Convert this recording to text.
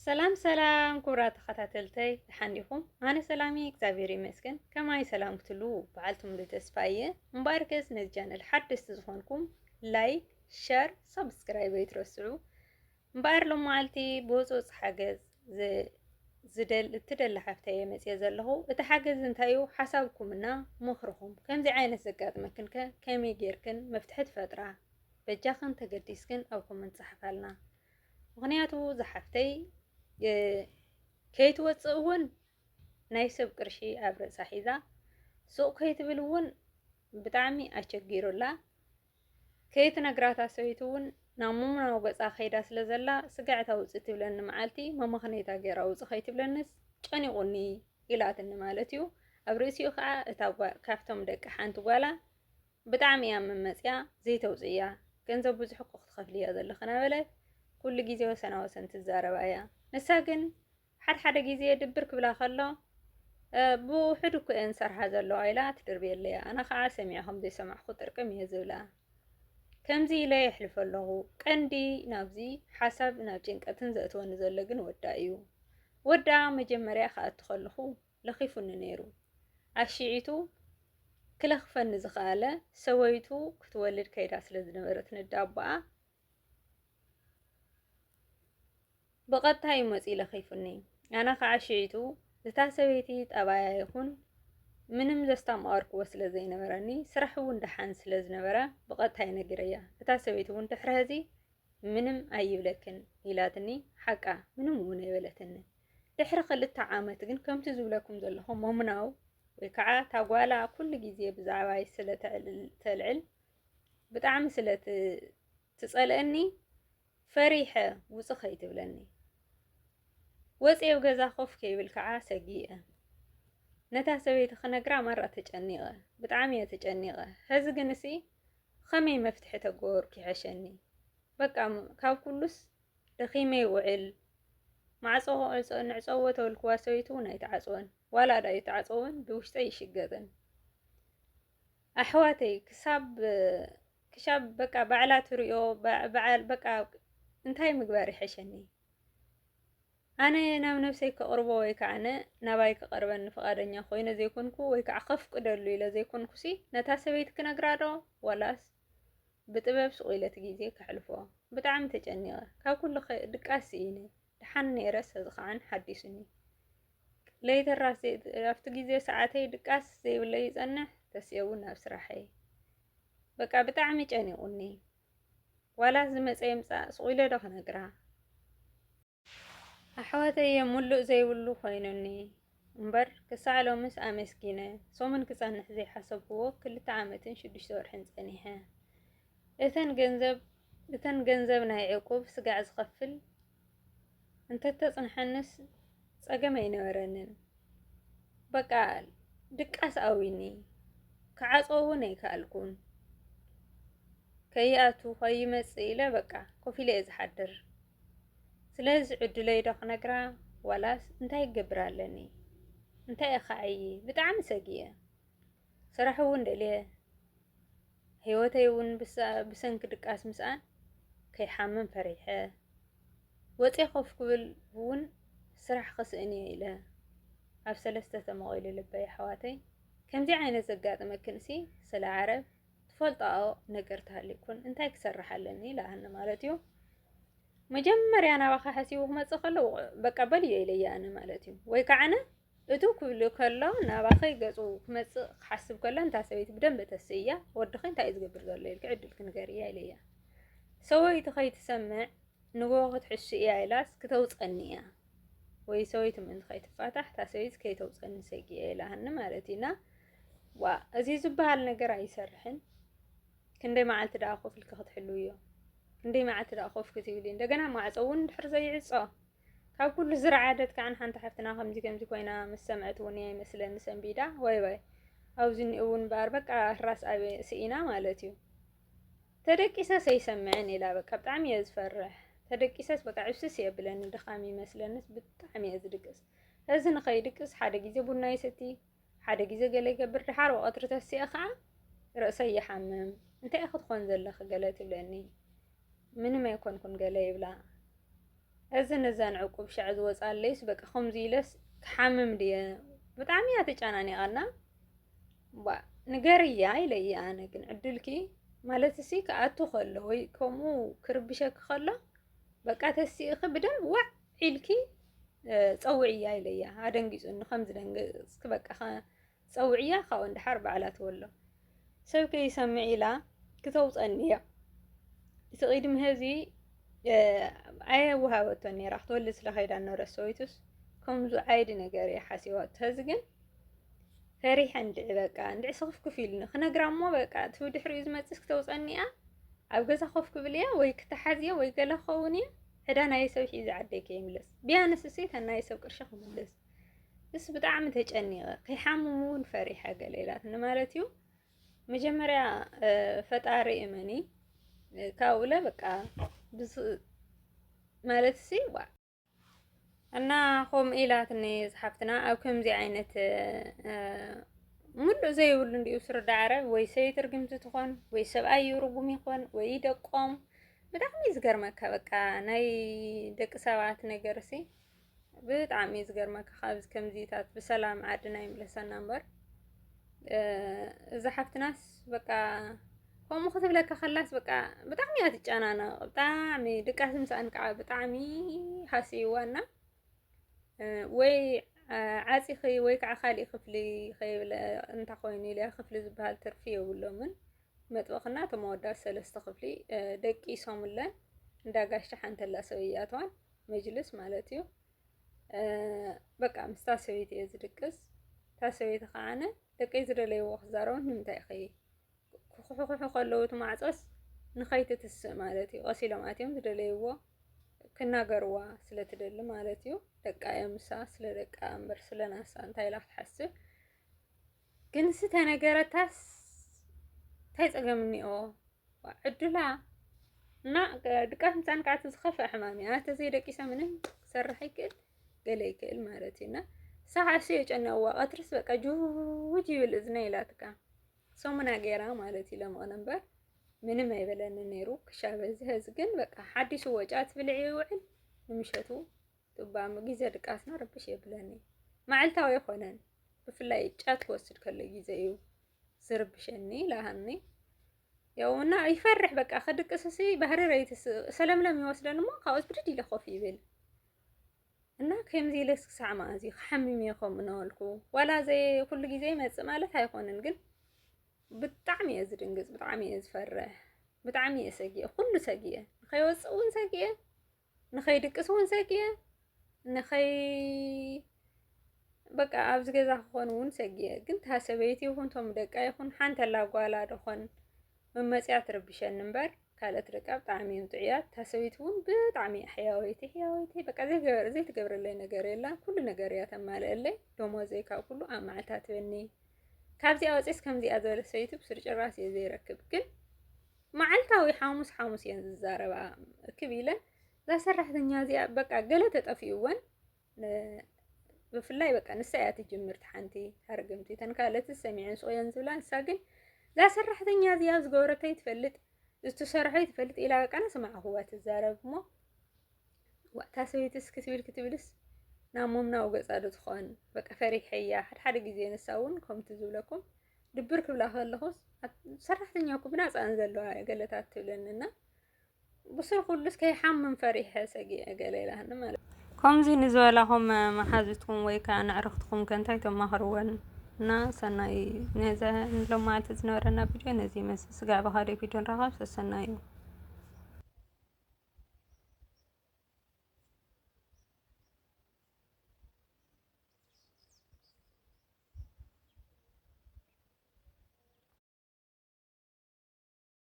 سلام سلام كرات خاتلتي تحنيكم أنا سلامي كزافيري مسكن كما سلام كتلو بعلتم لتسفاية مباركز نزجان الحد استزخونكم لايك شير سبسكرايب يترسلوا مبار لو مالتي بوزوز حاجز تدل حفتي مسيا زلهو اتحاجز انتايو حسابكمنا مخرهم كم زي عين الزقات مكنك كم يجيركن مفتحت فترة بجاخن تقديسكن أو كومنت صحفالنا مغنياتو زحفتي كيتوصእ እውን ናይ ሰብ ቅርሺ ኣብ ርእሳ ሒዛ ሱቕ ከይትብል እውን ብጣዕሚ ኣቸጊሩላ ከይትነግራታ ሰበይቲ እውን ናብ ሙምናው ገፃ ከይዳ ስለ ዘላ ስጋዕታ ውፅእ ትብለኒ መዓልቲ መመኽኔታ ገይራ ውፅእ ከይትብለንስ ጨኒቑኒ ኢላትኒ ማለት እዩ። ኣብ ርእሲኡ ከዓ እታ ካብቶም ደቂ ሓንቲ ጓላ ብጣዕሚ እያ መመፅያ ዘይተውፅእ እያ ገንዘብ ብዙሕ እኮ ክትከፍል እያ ዘለኹ ነበለት ኩሉ ግዜ ወሰና ወሰን ትዛረባ እያ ንሳ ግን ሓደ ጊዜ ድብር ክብላ ከሎ ብውሕድ እኮ እየን ሰርሓ ዘለዋ ኢላ ትድርብየለያ ኣነ ከዓ ሰሚዖም ዘይሰማዕኹ ጥርቅም እየ ዝብላ ከምዚ ኢለ የሕልፍ ኣለኹ ቀንዲ ናብዚ ሓሳብ ናብ ጭንቀትን ዘእትወኒ ዘሎ ግን ወዳ እዩ ወዳ መጀመርያ ከኣቱ ከለኹ ለኺፉኒ ነይሩ ኣሽዒቱ ክለኽፈኒ ዝኸኣለ ሰበይቱ ክትወልድ ከይዳ ስለ ዝነበረት ንዳቦኣ بقطعي مزيلة خيفني أنا خعشيتو لتاسويتي طبايا يكون منم زستمارك وسل زي نبرني سرحون دحان سلز نبرة بقطعي نجريا لتاسويتو تحرزي منم أيبلكن إلاتني حقا منم ونه يبلتني تحرق للتعامت جن كم تزولكم ذلهم ممناو وكعا تقوالا كل جزية بزعواي سلة تلعل بتعمل سلة تسألني فريحة وسخيت بلني وصيو غزا خوف كيبل كعا سجيئة نتا سويت خنقرا مرة تجنيغة بتعامية تجنيغة هز جنسي خمي مفتحة تقور كيعشني بقى كاو كلس دخيمي وعل مع نعصوة والكواسويتون يتعصون ولا دا يتعصون بوشتي شقدن أحواتي كشاب بقى بعلات ريو بعل بقى انتهي مقباري حشني أنا نام نفسي كقربة ويكعنى نباي كقربان فقادنيا خوينا زي كونكو ويكع خف قدرلو إلا زي كونكو سي نتاسا بيتك نقرارو ولاس بتباب سقيلة تجيزي كحلفوا بتعم تجنيغا كاو كل دكاسيني دحاني رس هزخان حديثني ليت الراسي افتجيزي ساعتي دكاس زي ولا يزنح تسيونا بسرحي بقى بتعمي جاني ولا زمت أيمسا سقيلة ده نقرا أحواتي يملؤ زي ولو خوينني مبر كسالو مس أمسكينة صومن كسانح زي حسب هو كل تعامتن شدش تورحن زنيها إثن جنزب ناي عقوب سقع زغفل انت تصنحنس سقمين ورنن بقال دقاس أويني كعصوهني كالكون كياتو خوي مسئلة بقى كوفي ليز حدر سلاز عدلي دخ نقرا ولاس انتي قبرالني انتي خعي بتعم سقية صراحة وندليه هيوتي ون بسنك دقاس مسان كي حامن فريحة وطي خوف قبل ون سرح خسئني إله أف سلسة تمغيلي لباي حواتي كم دي عين زقات مكنسي سلا عرب تفلطاو نقرتها لكون انتي كسرح لني لأهن مالتيو مجمر أنا بخا حسيبه ما تخلو بقبل يلي أنا مالتي ويكعنا أتوك بلوكلا نباخي جزو كمس حسب كلا أنت سويت بدم بتسية ودخين تايز قبل ذلك قعد الكنجارية إليا سويت خي تسمع نبغى تحشي علاس كتوت قنية ويسويت من خي تفتح تسويت كي توت قني سيجي إلى هن مالتينا وأزيز بهالنجار يسرحن كندي ما عالت داخل في الكخت حلوية عندي ما عتر أخوف كتيرين دجنا ما عصون حرزة يعصا كاب كل زرع عادت كان حنت حفتنا خمسة كم تكوينا مسمعت ونيا مثلا نسم بيدا واي أو زين أون باربك راس أبي سئنا مالتيو تدك إساس يسمعني لا بك بتعمي يزفرح تدك إساس بك عسس يبلن دخامي مثلا نس بتعمي يزدكس هذا نخيدكس حدا جيزة بناي ستي حدا جيزة قالك برحار وقطرة السياخة رأسي يحمم أنت أخذ خنزل لخ قالت بلاني من ما يكون كن قال يبلا ነዛን ዕቁብ ሻዕ ዝወፃለይስ በቃ ከምዚ ኢለስ ክሓምም ድየ ብጣዕሚ እያ ተጨናኒቐና ንገርያ ኢለየ ኣነ ግን ዕድልኪ ማለት እሲ ክኣቱ ከሎ ወይ ከምኡ ክርብሸክ ከሎ በቃ ተሲእኺ ብደንብ ዋዕ ኢልኪ ፀውዕያ ኢለያ ኣደንጊፁኒ ከምዚ ደንገፅኪ በቃ ፀውዕያ ካብኡ እንድሓር በዕላ ትወሎ ሰብ ከይሰምዕ ኢላ ክተውፀኒ እያ እቲ ቅድሚ ህዚ ኣየወሃበቶን ነይራ ክትወልድ ስለኸይዳ ነበረት ሰበይቱስ ከምዚ ዓይዲ ነገር እየ ሓሲባቶ ህዚ ግን ፈሪሐ እንድዕ በቃ እንድዕ ስኽፍ ክፍ ኢልኒ ክነግራ እሞ በቃ እቲ ብድሕሪኡ ዝመፅስ ክተውፀኒ እያ ኣብ ገዛ ኮፍ ክብል እያ ወይ ክተሓዝየ ወይ ገለ ክኸውን እያ ዕዳ ናይ ሰብ ሒዚ ዓደይ ከይምለስ ቢያንስ እሴት ናይ ሰብ ቅርሺ ክምለስ እስ ብጣዕሚ ተጨኒቐ ከይሓምም እውን ፈሪሐ ገለ ኢላትኒ ማለት እዩ መጀመርያ ፈጣሪ እመኒ ካብኡለ በቃ ማለት እሲ እና ከምኡ ኢላትኒ ዝሓፍትና ኣብ ከምዚ ዓይነት ሙሉእ ዘይብሉ እንዲኡ ስርዳዕረ ወይ ሰይትርግምቲ ትኾን ወይ ሰብኣይ ርጉም ይኾን ወይ ደቆም ብጣዕሚ ዝገርመካ በቃ ናይ ደቂ ሰባት ነገር እሲ ብጣዕሚ ዝገርመካ ካብዚ ከምዚታት ብሰላም ዓድና ይምለሰና እምበር እዛ ሓፍትናስ በቃ ከምኡ ክትብለካ ከላስ በቃ ብጣዕሚ እያ ትጨናነቕ ብጣዕሚ ድቃስ ምሳኣን ከዓ ብጣዕሚ ሓሲብዋና ወይ ዓፂኺ ወይ ከዓ ካሊእ ክፍሊ ከይብለ እንታይ ኮይኑ ኢለ ክፍሊ ዝበሃል ትርፊ የብሎምን መጥበኽና ተመወዳት 3 ክፍሊ ደቂሶምለን እንዳጋሻ ሓንተላ ሰብያቷን መጅልስ ማለት እዩ በቃ ምስታ ሰበይቲ እየ ዝድቅስ እታ ሰበይቲ ከዓነ ደቀይ ዝደለይዎ ክዛረቡ ንምንታይ ኸይ ክሕኩሑ ከለዉ እቲ ማዕፆስ ንኸይትትስእ ማለት እዩ ቀሲሎም ኣትዮም ዝደለይዎ ክናገርዋ ስለትደሊ ማለት እዩ ደቃ እምሳ ስለ ደቃ እምበር ስለ ናሳ እንታይ ኢላ ክትሓስብ ግን ዝተነገረታስ እንታይ ፀገም እኒኦ ዕድላ እና ድቃስ ምሳን ከዓ ዝኸፍአ ሕማም እያ ተዘይደቂሰ ምንም ክሰርሕ ይክእል ገለ ይክእል ማለት እዩ እና ሳሓሲ የጨነዋ ቀትርስ በቃ ጁውጅ ይብል እዝና ኢላትካ ሰሙና ገይራ ማለት እዩ ለምቕነ እምበር ምንም ኣይበለኒ ነይሩ ክሻበ ዝህዝ ግን በቃ ሓዲሱ ወጫት ብልዒ ይውዕል ንምሸቱ ጥባሚ ግዜ ድቃስና ረብሽ የብለኒ ማዕልታዊ ኣይኮነን ብፍላይ ጫት ክወስድ ከሎ ግዜ እዩ ዝርብሸኒ ኢላሃኒ ያውና ይፈርሕ በቃ ክድቅስ እሲ ባህሪ ረይትስ ሰለምለም ይወስደን እሞ ካብኡስ ብድድ ኢለ ኮፍ ይብል እና ከምዚ ኢለስ ክሳዕ መኣዚ ክሓምም እየ ከምኡ ነበልኩ ዋላ ዘይ ኩሉ ግዜ ይመፅእ ማለት ኣይኮነን ግን ብጣዕሚ እየ ዝድንግፅ ብጣዕሚ እየ ዝፈርሕ ብጣዕሚ እየ ሰጊአ ኩሉ ሰጊአ ንኸይወፅእ እውን ሰጊአ ንኸይድቅስ እውን ሰጊአ ንኸይ በቃ ኣብዚ ገዛ ክኾን እውን ሰጊአ ግን እታ ሰበይቲ ይኹን እቶም ደቃ ይኹን ሓንቲ ኣላ ጓላ ድኾን መመፅያ ትርብሸኒ እምበር ካልኦት ደቃ ብጣዕሚ እዮም ጥዑያት እታ ሰበይቲ እውን ብጣዕሚ ሕያወይቲ በቃ ዘይትገብረለይ ነገር የላ ኩሉ ነገር እያ ተማልአለይ ደሞዘይ ካብ ኩሉ ኣብ መዓልታ ትበኒ ካብዚኣ ወፂስ ከምዚኣ ዝበለ ሰበይቲ ብስር ጭራስ እየ ዘይረክብ ግን መዓልታዊ ሓሙስ እየን ዝዛረባ እክብ ኢለን እዛ ሰራሕተኛ እዚኣ በቃ ገለ ተጠፊኡወን ብፍላይ በቃ ንሳ እያ ትጅምርቲ ሓንቲ ሃርግምቲ ተን ካልኦት ሰሚዐን ስቆየን ዝብላ ንሳ ግን እዛ ሰራሕተኛ እዚኣ ዝገበረተይ ትፈልጥ ዝተሰርሐይ ትፈልጥ ኢላ በቃ ነስማዕኽዋ ትዛረብ እሞ እታ ሰበይትስ ክትብልስ ናሞምናው ገፃ ዶ ትኾን በቃ ፈሪሐ እያ ሓደ ግዜ ንሳ እውን ከምቲ ዝብለኩም ድብር ክብላ ከለኹስ ሰራሕተኛኩ ብናፃን ዘለዋ ገለታት ትብለንና ብስር ኩሉስ ከይሓምም ፈሪሐ ሰጊአ ገለ ኢላህኒ ማለት ከምዚ ንዝበላኹም መሓዝትኩም ወይ ከዓ ንዕርኽትኩም ከንታይ ተማኽርወን እና ሰናይ ነዚ ሎማዓልቲ ዝነበረና ቪድዮ ነዚ መስል ስጋዕ ብኻልእ ቪድዮ ንራኸብ ሰናይ እዩ